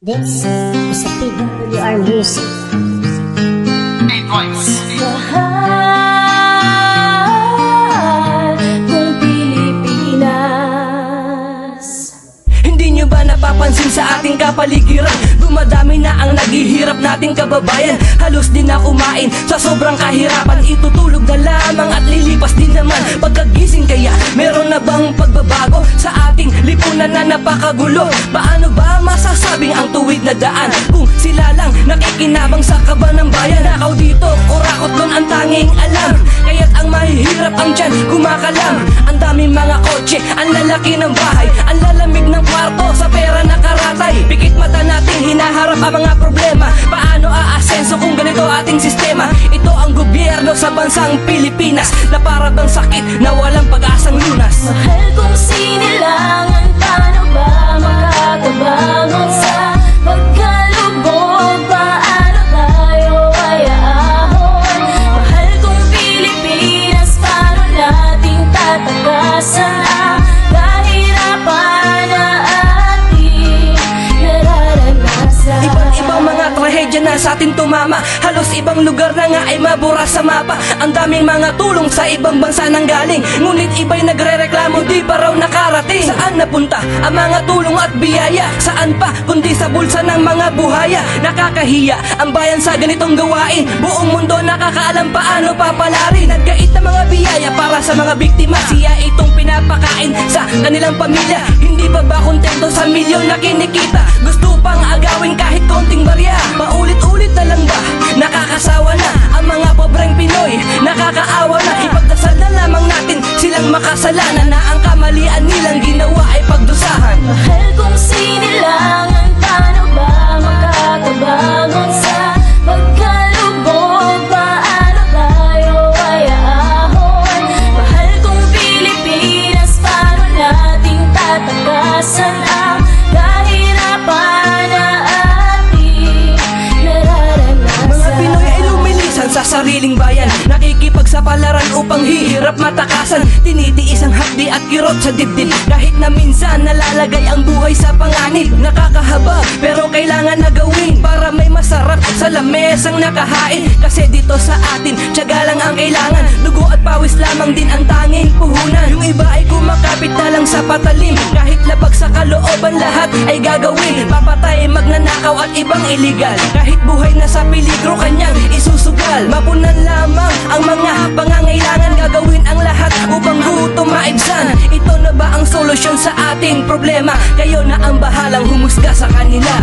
This is a PWR music. Mahal kong Pilipinas. Hindi nyo ba napapansin sa ating kapaligiran? Dumadami na ang naghihirap nating kababayan. Halos din na kumain sa sobrang kahirapan. Itutulog na lamang at lilipas din naman. Pagkagising kaya meron na bang pagbabago sa ating lipunan na napakagulo? Paano ba masasabing ang tuwid na daan kung sila lang nakikinabang sa kaba ng bayan? Nakaw dito, kurakot doon ang tanging alam. Kaya't ang mahihirap ang tiyan kumakalam. Ang daming mga kotse, ang lalaki ng bahay, ang lalamig ng kwarto sa pera nakaratay. Pikit mata nating hinaharap ang mga problema. Paano aasenso kung ganito ating sistema? Ito ang gobyerno sa bansang Pilipinas na para bang sakit na walang pag-asang lunas. Mahal kong sinilangan, paano ba makakabangon sa pagkalubog? Paano tayo ay aahon? Mahal kong Pilipinas, paano nating tatakasan ang kahirapan na ating nararanasan? Iba't ibang mga trahedya na sa atin tumama. Halos ibang lugar na nga ay mabura sa mapa. Ang daming mga tulong sa ibang bansa nang galing, ngunit iba'y nagre-reklamo di pa raw nakarating. Saan napunta ang mga tulong at biyaya? Saan pa kundi sa bulsa ng mga buhaya? Nakakahiya ang bayan sa ganitong gawain. Buong mundo nakakaalam paano papalarin. Nagkait na mga biyaya para sa mga biktima. Siya itong pinapakain sa kanilang pamilya. Hindi pa ba kontento sa milyon na kinikita? Gusto pang agawin kahit konting barya. Paulit-ulit na lang ba? Nakakasawa na ang mga pobreng Pinoy. Nakakaawa na, ipagdasal na lamang natin silang makasalanan na ang kamalian nilang ginawa ay pagdusahan. Mahal kong sinilangan, paano ba makakabangon sa pagkalubog? Paano tayo ay aahon? Mahal kong Pilipinas, paano nating tatakasan ang kahirapan na ating nararanasan? Mga Pinoy ay lumilisan sa sariling bayan, nakikipagsapalaran upang hihirap matakasan. Tinitiis ang hapdi at kirot sa dibdib, kahit na minsan nalalagay ang buhay sa panganib. Nakakahaba pero kailangan na gawin para may masarap sa lamesang nakahain. Kasi dito sa atin, tiyaga lang ang kailangan. Dugo at pawis lamang din ang tanging puhunan. Yung iba ay kumakapit na lang sa patalim, kahit labag sa kalooban lahat ay gagawin. Papatay, magnanakaw at ibang iligal, kahit buhay na sa peligro kanyang isusugal. Mapunan lamang ang mga pangangailangan, gagawin ang lahat upang gutom maibsan. Ito na ba ang solusyon sa ating problema? Kayo na ang bahalang humusga sa kanila.